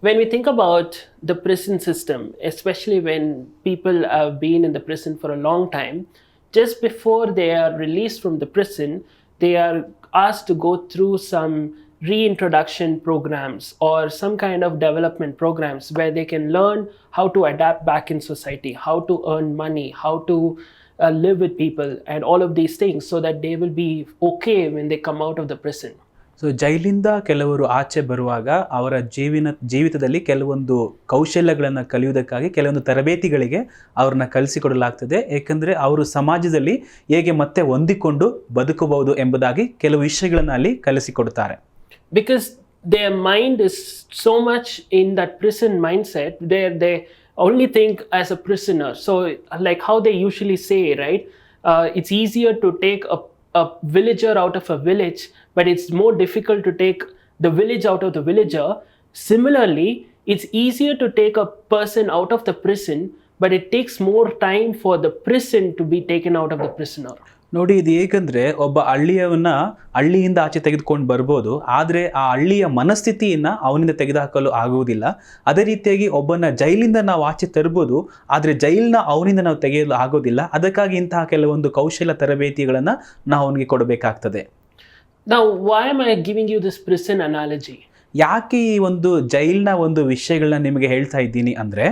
When we think about the prison system, especially when people have been in the prison for a long time, just before they are released from the prison, they are asked to go through some reintroduction programs or some kind of development programs where they can learn how to adapt back in society, how to earn money, how to live with people, and all of these things, so that they will be okay when they come out of the prison. So ಜೈಲಿಂದ ಕೆಲವರು ಆಚೆ ಬರುವಾಗ ಅವರ ಜೀವಿತದಲ್ಲಿ ಕೆಲವೊಂದು ಕೌಶಲ್ಯಗಳನ್ನು ಕಲಿಯುವುದಕ್ಕಾಗಿ ಕೆಲವೊಂದು ತರಬೇತಿಗಳಿಗೆ ಅವ್ರನ್ನ ಕಲಿಸಿಕೊಡಲಾಗ್ತದೆ. ಏಕೆಂದರೆ ಅವರು ಸಮಾಜದಲ್ಲಿ ಹೇಗೆ ಮತ್ತೆ ಹೊಂದಿಕೊಂಡು ಬದುಕಬಹುದು ಎಂಬುದಾಗಿ ಕೆಲವು ವಿಷಯಗಳನ್ನು ಅಲ್ಲಿ ಕಲಿಸಿಕೊಡ್ತಾರೆ. Because their mind is so much in that prison mindset, they only think as a prisoner. So like how they usually say, right, it's easier to take a villager out of a village, but it's more difficult to take the village out of the villager. Similarly, it's easier to take a person out of the prison, but it takes more time for the prison to be taken out of the prisoner. ನೋಡಿ, ಇದು ಹೇಗಂದರೆ ಒಬ್ಬ ಹಳ್ಳಿಯಿಂದ ಆಚೆ ತೆಗೆದುಕೊಂಡು ಬರ್ಬೋದು, ಆದರೆ ಆ ಹಳ್ಳಿಯ ಮನಸ್ಥಿತಿಯನ್ನು ಅವನಿಂದ ತೆಗೆದುಹಾಕಲು ಆಗುವುದಿಲ್ಲ. ಅದೇ ರೀತಿಯಾಗಿ ಒಬ್ಬನ ಜೈಲಿಂದ ನಾವು ಆಚೆ ತರ್ಬೋದು, ಆದರೆ ಜೈಲನ್ನ ಅವನಿಂದ ನಾವು ತೆಗೆಯಲು ಆಗೋದಿಲ್ಲ. ಅದಕ್ಕಾಗಿ ಇಂತಹ ಕೆಲವೊಂದು ಕೌಶಲ್ಯ ತರಬೇತಿಗಳನ್ನು ನಾವು ಅವನಿಗೆ ಕೊಡಬೇಕಾಗ್ತದೆ. Now, why am I giving you this prison analogy? ಯಾಕೆ ಈ ಒಂದು ಜೈಲಿನ ಒಂದು ವಿಷಯಗಳನ್ನ ನಿಮಗೆ ಹೇಳ್ತಾ ಇದ್ದೀನಿ ಅಂದರೆ,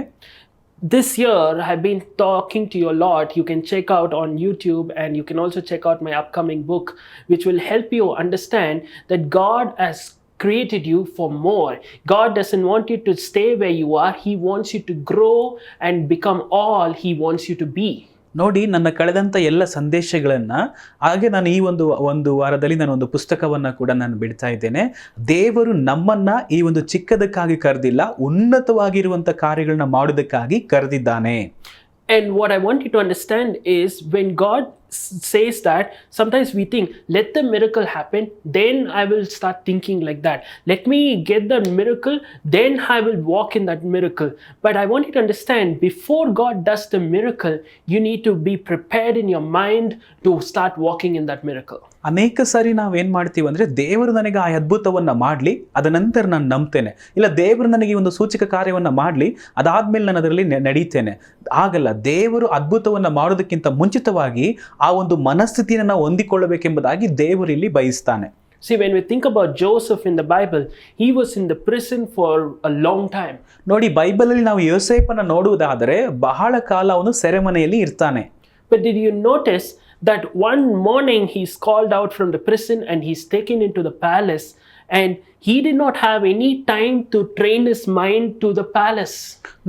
this year I've been talking to you a lot. You can check out on YouTube, and you can also check out my upcoming book, which will help you understand that God has created you for more. God doesn't want you to stay where you are. He wants you to grow and become all He wants you to be. ನೋಡಿ, ನನ್ನ ಕಳೆದಂಥ ಎಲ್ಲ ಸಂದೇಶಗಳನ್ನು, ಹಾಗೆ ನಾನು ಈ ಒಂದು ವಾರದಲ್ಲಿ ನಾನು ಒಂದು ಪುಸ್ತಕವನ್ನು ಕೂಡ ನಾನು ಬಿಡ್ತಾ ಇದ್ದೇನೆ. ದೇವರು ನಮ್ಮನ್ನು ಈ ಒಂದು ಚಿಕ್ಕದಕ್ಕಾಗಿ ಕರೆದಿಲ್ಲ, ಉನ್ನತವಾಗಿರುವಂಥ ಕಾರ್ಯಗಳನ್ನ ಮಾಡೋದಕ್ಕಾಗಿ ಕರೆದಿದ್ದಾನೆ. And what I want you to understand is, when God says that, sometimes we think, let the miracle happen, then I will start thinking like that. Let me get the miracle, then I will walk in that miracle. But I want you to understand, before God does the miracle, you need to be prepared in your mind to start walking in that miracle. ಅನೇಕ ಸಾರಿ ನಾವೇನು ಮಾಡ್ತೀವಿ ಅಂದರೆ, ದೇವರು ನನಗೆ ಆ ಅದ್ಭುತವನ್ನು ಮಾಡಲಿ, ಅದ ನಂತರ ನಾನು ನಂಬ್ತೇನೆ. ಇಲ್ಲ, ದೇವರು ನನಗೆ ಒಂದು ಸೂಚಕ ಕಾರ್ಯವನ್ನು ಮಾಡಲಿ, ಅದಾದಮೇಲೆ ನಾನು ಅದರಲ್ಲಿ ನಡೀತೇನೆ. ಆಗಲ್ಲ. ದೇವರು ಅದ್ಭುತವನ್ನು ಮಾಡೋದಕ್ಕಿಂತ ಮುಂಚಿತವಾಗಿ ಆ ಒಂದು ಮನಸ್ಥಿತಿಯನ್ನು ನಾವು ಹೊಂದಿಕೊಳ್ಳಬೇಕೆಂಬುದಾಗಿ ದೇವರು ಇಲ್ಲಿ ಬಯಸ್ತಾನೆ. See, when we think about Joseph in the Bible, he was in the prison for a long time. ನೋಡಿ, ಬೈಬಲಲ್ಲಿ ನಾವು ಯೋಸೇಫನ ನೋಡುವುದಾದರೆ ಬಹಳ ಕಾಲ ಅವನು ಸೆರೆಮನೆಯಲ್ಲಿ ಇರ್ತಾನೆ. But did you notice that one morning he's called out from the prison and he's taken into the palace, and he did not have any time to train his mind to the palace.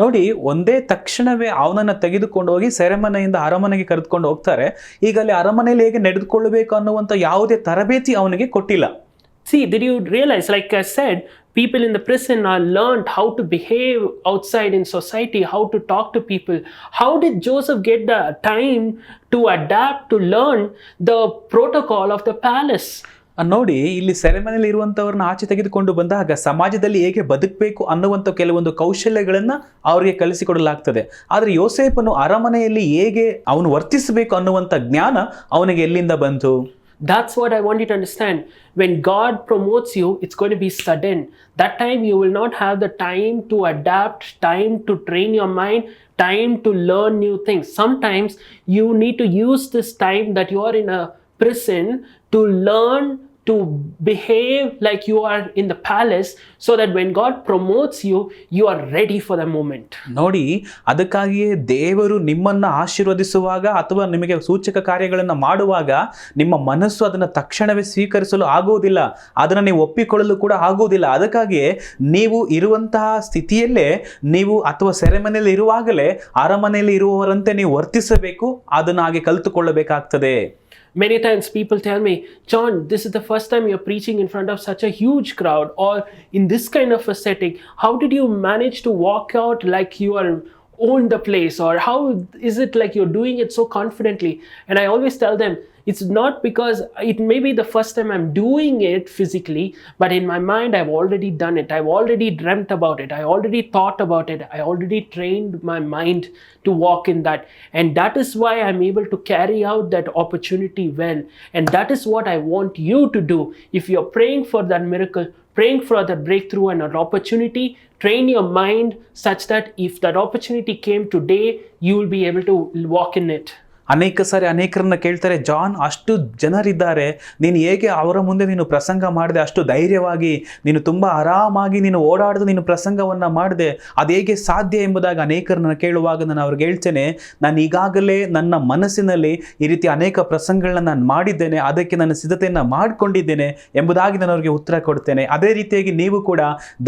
ನೋಡಿ, ಒಂದೇ ತಕ್ಷಣವೇ ಅವನನ್ನು ತೆಗೆದುಕೊಂಡು ಹೋಗಿ ಸೆರೆಮನೆಯಿಂದ ಅರಮನೆಗೆ ಕರೆದುಕೊಂಡು ಹೋಗ್ತಾರೆ. ಈಗ ಅಲ್ಲಿ ಅರಮನೆಯಲ್ಲಿ ಹೇಗೆ ನಡೆದುಕೊಳ್ಳಬೇಕು ಅನ್ನುವಂಥ ಯಾವುದೇ ತರಬೇತಿ ಅವನಿಗೆ ಕೊಟ್ಟಿಲ್ಲ. See, did you realize, like I said, people in the prison are learned how to behave outside in society, how to talk to people. How did Joseph get the time to adapt, to learn the protocol of the palace? ನೋಡಿ, ಇಲ್ಲಿ ಸೆರೆಮನೆಯಲ್ಲಿ ಇರುವಂಥವ್ರನ್ನ ಆಚೆ ತೆಗೆದುಕೊಂಡು ಬಂದಾಗ ಸಮಾಜದಲ್ಲಿ ಹೇಗೆ ಬದುಕಬೇಕು ಅನ್ನುವಂಥ ಕೆಲವೊಂದು ಕೌಶಲ್ಯಗಳನ್ನು ಅವರಿಗೆ ಕಲಿಸಿಕೊಡಲಾಗ್ತದೆ. ಆದರೆ ಯೋಸೇಫನು ಅರಮನೆಯಲ್ಲಿ ಹೇಗೆ ಅವನು ವರ್ತಿಸಬೇಕು ಅನ್ನುವಂಥ ಜ್ಞಾನ ಅವನಿಗೆ ಎಲ್ಲಿಂದ ಬಂತು? That's what I want you to understand. When God promotes you, it's going to be sudden. That time you will not have the time to adapt, time to train your mind, time to learn new things. Sometimes you need to use this time that you are in a prison to learn to behave like you are in the palace, so that when God promotes you, you are ready for the moment. ನೋಡಿ, ಅದಕ್ಕಾಗಿಯೇ ದೇವರು ನಿಮ್ಮನ್ನು ಆಶೀರ್ವದಿಸುವಾಗ ಅಥವಾ ನಿಮಗೆ ಸೂಚಕ ಕಾರ್ಯಗಳನ್ನು ಮಾಡುವಾಗ ನಿಮ್ಮ ಮನಸ್ಸು ಅದನ್ನು ತಕ್ಷಣವೇ ಸ್ವೀಕರಿಸಲು ಆಗುವುದಿಲ್ಲ, ಅದನ್ನು ನೀವು ಒಪ್ಪಿಕೊಳ್ಳಲು ಕೂಡ ಆಗುವುದಿಲ್ಲ. ಅದಕ್ಕಾಗಿಯೇ ನೀವು ಇರುವಂತಹ ಸ್ಥಿತಿಯಲ್ಲೇ ನೀವು ಅಥವಾ ಸೆರೆಮನೆಯಲ್ಲಿ ಇರುವಾಗಲೇ ಅರಮನೆಯಲ್ಲಿ ಇರುವವರಂತೆ ನೀವು ವರ್ತಿಸಬೇಕು, ಅದನ್ನು ಹಾಗೆ ಕಲಿತುಕೊಳ್ಳಬೇಕಾಗ್ತದೆ. Many times people tell me, John, this is the first time you're preaching in front of such a huge crowd, or in this kind of a setting. How did you manage to walk out like you are own the place, or how is it like you're doing it so confidently? And I always tell them, it's not because it may be the first time I'm doing it physically, but in my mind I've already done it. I've already dreamt about it. I already thought about it. I already trained my mind to walk in that. And that is why I'm able to carry out that opportunity well. And that is what I want you to do. If you're praying for that miracle, praying for that breakthrough and an opportunity. Train your mind such that if that opportunity came today, you will be able to walk in it. ಅನೇಕ ಸಾರಿ ಅನೇಕರನ್ನ ಕೇಳ್ತಾರೆ, John, ಅಷ್ಟು ಜನರಿದ್ದಾರೆ, ನೀನು ಹೇಗೆ ಅವರ ಮುಂದೆ ನೀನು ಪ್ರಸಂಗ ಮಾಡಿದೆ, ಅಷ್ಟು ಧೈರ್ಯವಾಗಿ ನೀನು ತುಂಬ ಆರಾಮಾಗಿ ನೀನು ಓಡಾಡಿದು ನೀನು ಪ್ರಸಂಗವನ್ನು ಮಾಡಿದೆ, ಅದು ಹೇಗೆ ಸಾಧ್ಯ ಎಂಬುದಾಗಿ ಅನೇಕರನ್ನ ಕೇಳುವಾಗ ನಾನು ಅವ್ರಿಗೆ ಹೇಳ್ತೇನೆ, ನಾನು ಈಗಾಗಲೇ ನನ್ನ ಮನಸ್ಸಿನಲ್ಲಿ ಈ ರೀತಿ ಅನೇಕ ಪ್ರಸಂಗಗಳನ್ನ ನಾನು ಮಾಡಿದ್ದೇನೆ, ಅದಕ್ಕೆ ನಾನು ಸಿದ್ಧತೆಯನ್ನು ಮಾಡಿಕೊಂಡಿದ್ದೇನೆ ಎಂಬುದಾಗಿ ನಾನು ಅವ್ರಿಗೆ ಉತ್ತರ ಕೊಡ್ತೇನೆ. ಅದೇ ರೀತಿಯಾಗಿ ನೀವು ಕೂಡ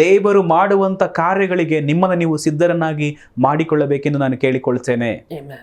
ದೇವರು ಮಾಡುವಂಥ ಕಾರ್ಯಗಳಿಗೆ ನಿಮ್ಮನ್ನು ನೀವು ಸಿದ್ಧರನ್ನಾಗಿ ಮಾಡಿಕೊಳ್ಳಬೇಕೆಂದು ನಾನು ಕೇಳಿಕೊಳ್ತೇನೆ. Amen.